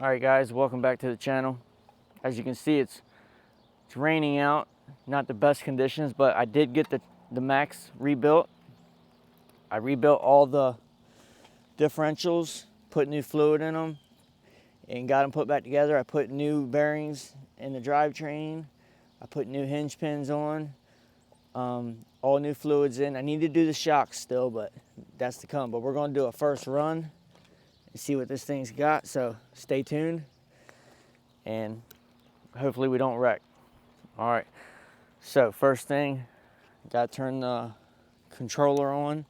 Alright guys, welcome back to the channel. As you can see, it's raining out, not the best conditions, but I did get the Maxx rebuilt. I rebuilt all the differentials, put new fluid in them, and got them put back together. I put new bearings in the drivetrain. I put new hinge pins on, all new fluids in. I need to do the shocks still, but that's to come. But we're going to do a first run and see what this thing's got, so stay tuned and hopefully we don't wreck. All right, so first thing, got to turn the controller on,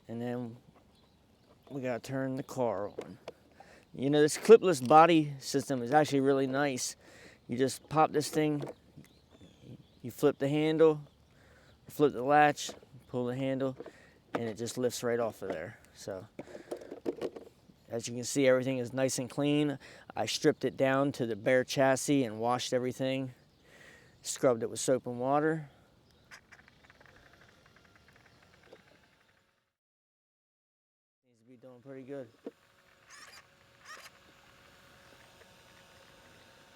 and then we got to turn the car on. You know, this clipless body system is actually really nice. You just pop this thing, you flip the handle, flip the latch, pull the handle, and it just lifts right off of there. So as you can see, everything is nice and clean. I stripped it down to the bare chassis and washed everything. Scrubbed it with soap and water. Needs to be doing pretty good.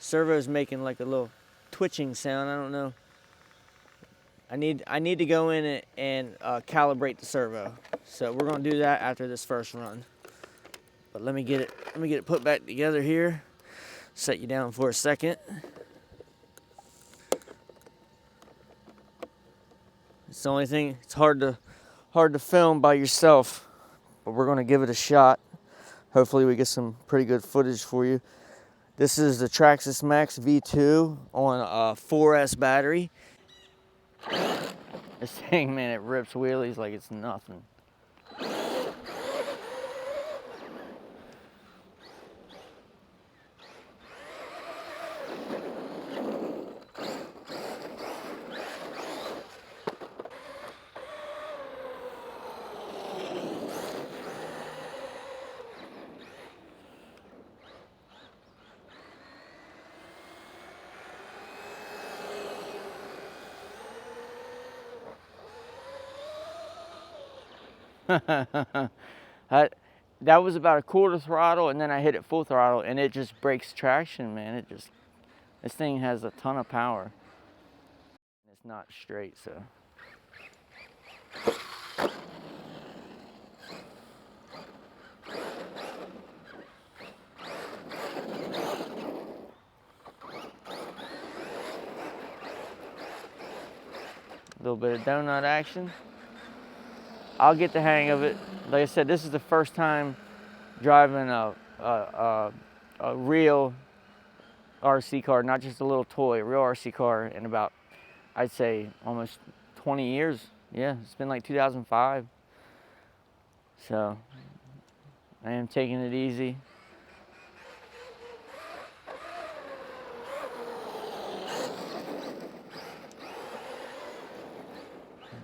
Servo's making like a little twitching sound. I don't know. I need to go in and calibrate the servo. So we're gonna do that after this first run. But let me get it put back together here. Set you down for a second. It's the only thing. It's hard to film by yourself, but we're gonna give it a shot. Hopefully we get some pretty good footage for you. This is the Traxxas Maxx V2 on a 4S battery. This thing, man, it rips wheelies like it's nothing. That was about a quarter throttle, and then I hit it full throttle, and it just breaks traction, man. This thing has a ton of power. It's not straight, so. A little bit of donut action. I'll get the hang of it. Like I said, this is the first time driving a real RC car, not just a little toy, a real RC car in about, I'd say, almost 20 years. Yeah, it's been like 2005. So I am taking it easy.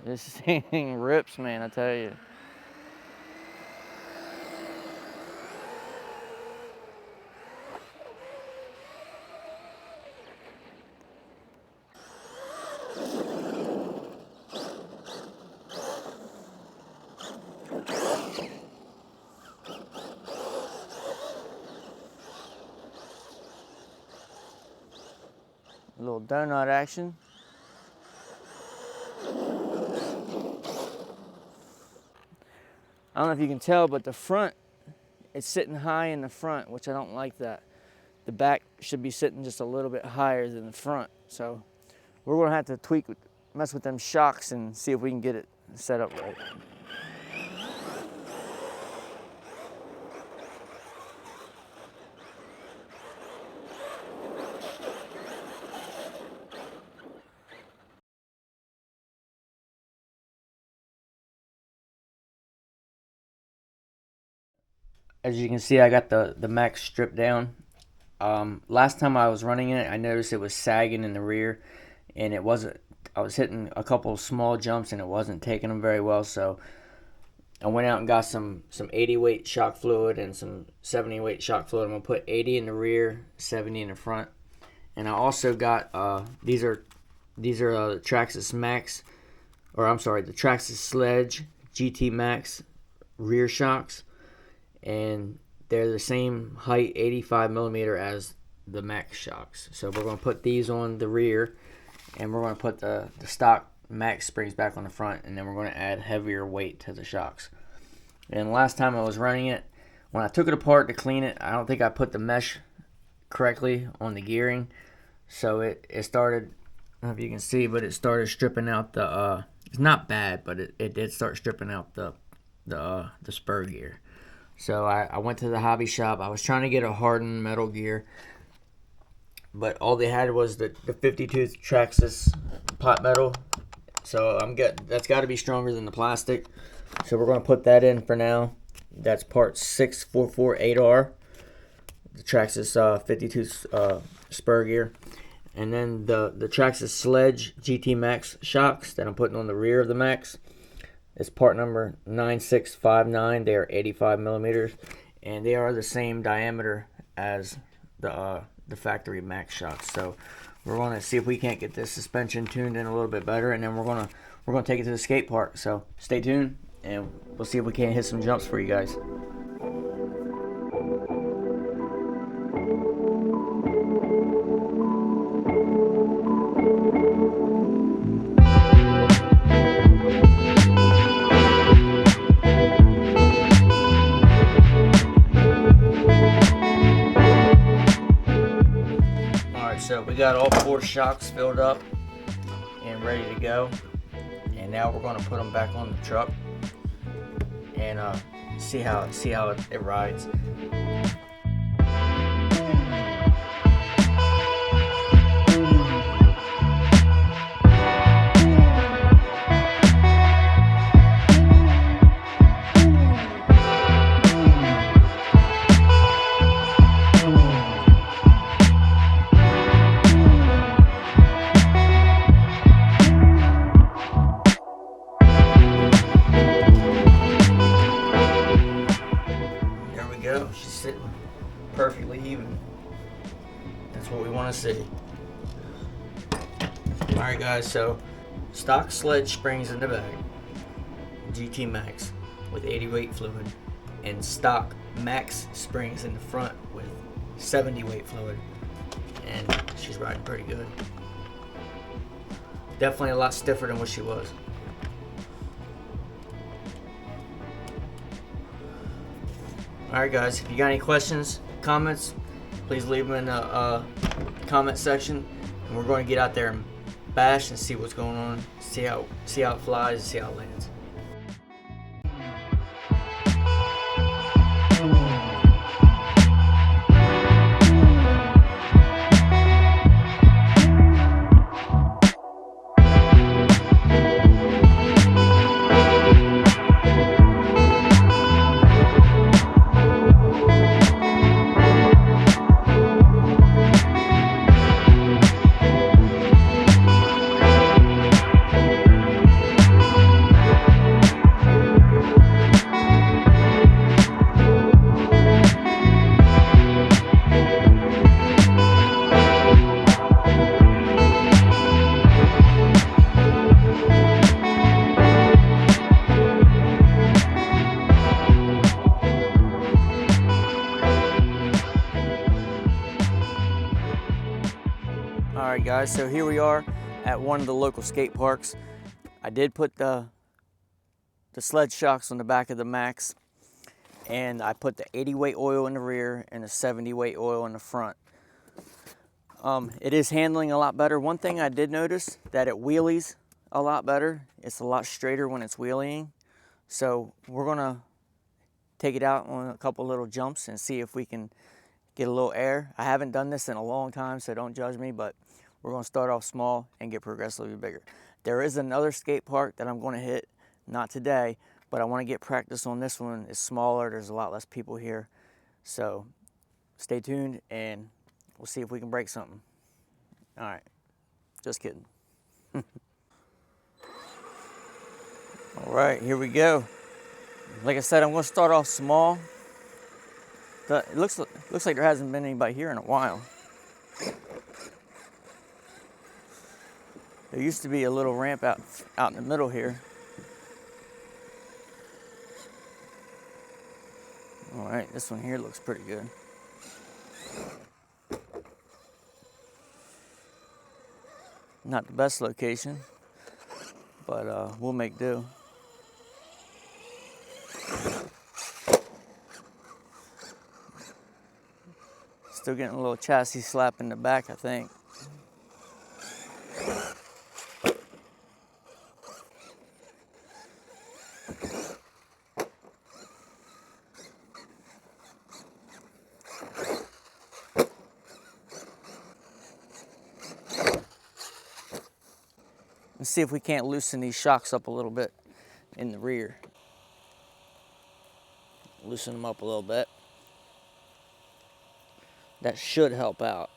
This thing rips, man, I tell you. A little donut action. I don't know if you can tell, but the front, it's sitting high in the front, which I don't like that. The back should be sitting just a little bit higher than the front. So we're gonna have to mess with them shocks and see if we can get it set up right. As you can see, I got the Maxx stripped down. Last time I was running it, I noticed it was sagging in the rear, and it wasn't. I was hitting a couple of small jumps, and it wasn't taking them very well. So I went out and got some 80 weight shock fluid and some 70 weight shock fluid. I'm gonna put 80 in the rear, 70 in the front, and I also got these are the Traxxas Maxx, or I'm sorry, the Traxxas Sledge GT Maxx rear shocks. And they're the same height, 85 millimeter, as the Maxx shocks. So we're going to put these on the rear, and we're going to put the stock Maxx springs back on the front, and then we're going to add heavier weight to the shocks. And last time I was running it, when I took it apart to clean it, I don't think I put the mesh correctly on the gearing, so it started, I don't know if you can see, but it started stripping out the it's not bad, but it did start stripping out the spur gear. So I went to the hobby shop. I was trying to get a hardened metal gear, but all they had was the 50-tooth Traxxas pot metal. So that's got to be stronger than the plastic. So we're going to put that in for now. That's part 6448R, the Traxxas 50-tooth spur gear. And then the Traxxas Sledge GT Maxx shocks that I'm putting on the rear of the Maxx. It's part number 9659. They are 85 millimeters, and they are the same diameter as the factory Maxx shocks. So we're going to see if we can't get this suspension tuned in a little bit better, and then we're going to take it to the skate park. So stay tuned, and we'll see if we can't hit some jumps for you guys. So we got all 4 shocks filled up and ready to go, and now we're going to put them back on the truck and see how it rides. She's sitting perfectly even. That's what we want to see. Alright guys, so stock sledge springs in the back, GT Maxx with 80 weight fluid, and stock Maxx springs in the front with 70 weight fluid, and she's riding pretty good. Definitely a lot stiffer than what she was. Alright guys, if you got any questions, comments, please leave them in the comment section, and we're going to get out there and bash and see what's going on, see how it flies, and see how it lands. Alright guys, so here we are at one of the local skate parks. I did put the sled shocks on the back of the Maxx, and I put the 80 weight oil in the rear and the 70 weight oil in the front. It is handling a lot better. One thing I did notice, that it wheelies a lot better. It's a lot straighter when it's wheeling. So we're gonna take it out on a couple little jumps and see if we can get a little air. I haven't done this in a long time, so don't judge me, but we're going to start off small and get progressively bigger. There is another skate park that I'm going to hit, not today, but I want to get practice on this one. It's smaller, there's a lot less people here. So stay tuned and we'll see if we can break something. All right, just kidding. All right, here we go. Like I said, I'm going to start off small. It looks like there hasn't been anybody here in a while. There used to be a little ramp out in the middle here. All right, this one here looks pretty good. Not the best location, but we'll make do. Still getting a little chassis slap in the back, I think. Let's see if we can't loosen these shocks up a little bit in the rear. Loosen them up a little bit. That should help out.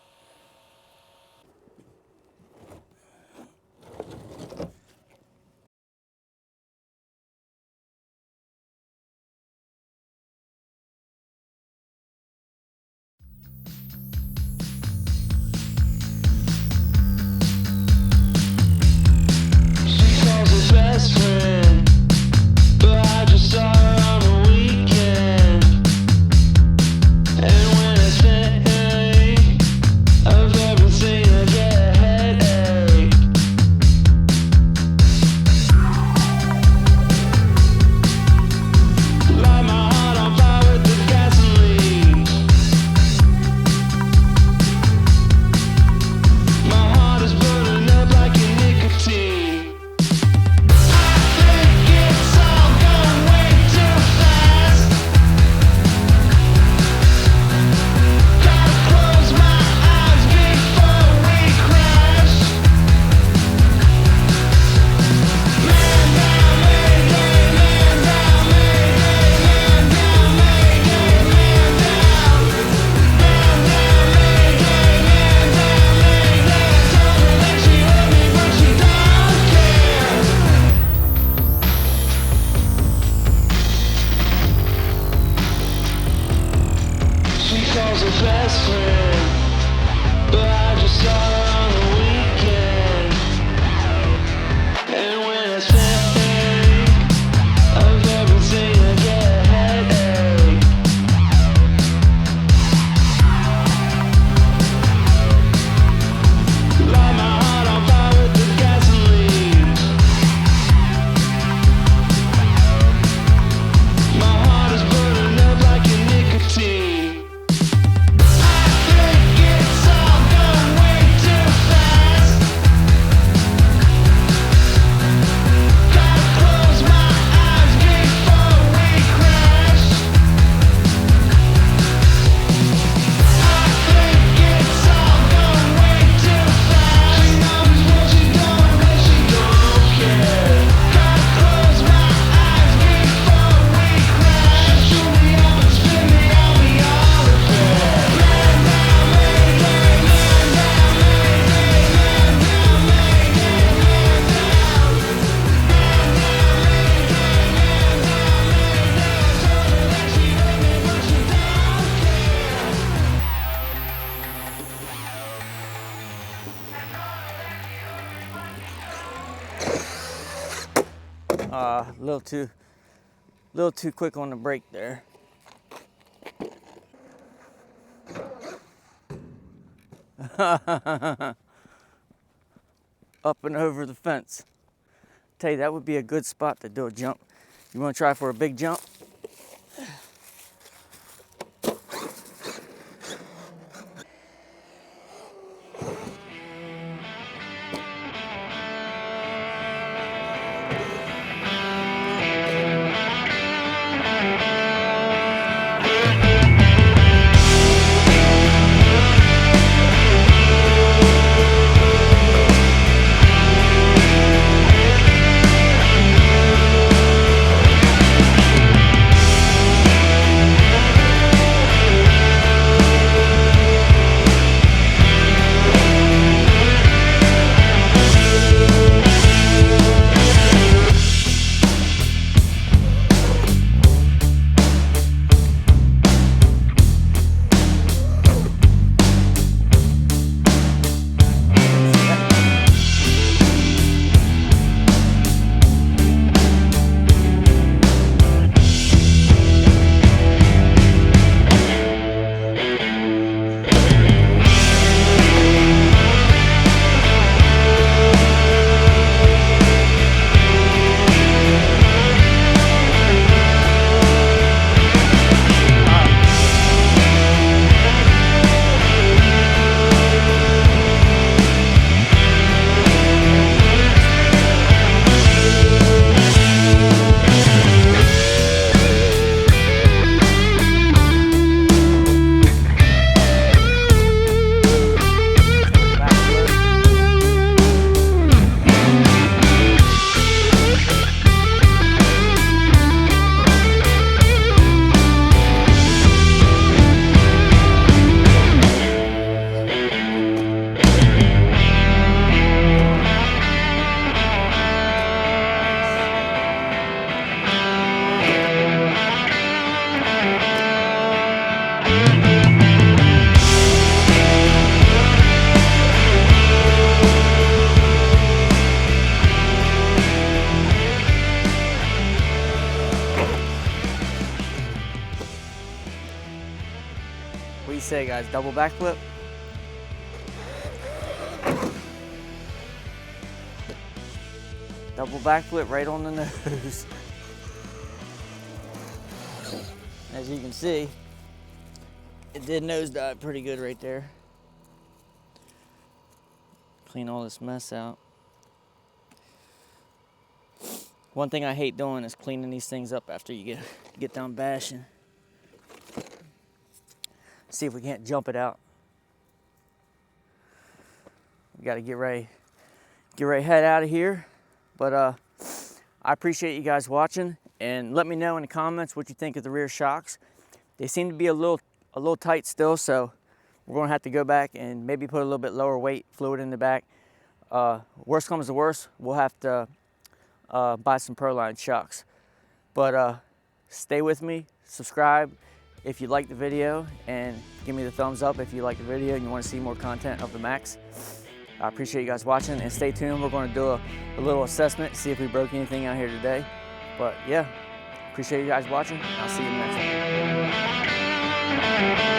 A little too quick on the brake there. Up and over the fence. Tell you, that would be a good spot to do a jump. You want to try for a big jump? What do you say, guys? Double backflip? Double backflip right on the nose. As you can see, it did nosedive pretty good right there. Clean all this mess out. One thing I hate doing is cleaning these things up after you get done bashing. See if we can't jump it out. We got to get ready, head out of here. But I appreciate you guys watching, and let me know in the comments what you think of the rear shocks. They seem to be a little tight still, so we're gonna have to go back and maybe put a little bit lower weight fluid in the back. Worst comes to worst, we'll have to buy some Proline shocks. But stay with me, subscribe if you like the video, and give me the thumbs up if you like the video and you want to see more content of the Maxx. I appreciate you guys watching, and stay tuned. We're going to do a little assessment, see if we broke anything out here today. But yeah, appreciate you guys watching. I'll see you in the next one.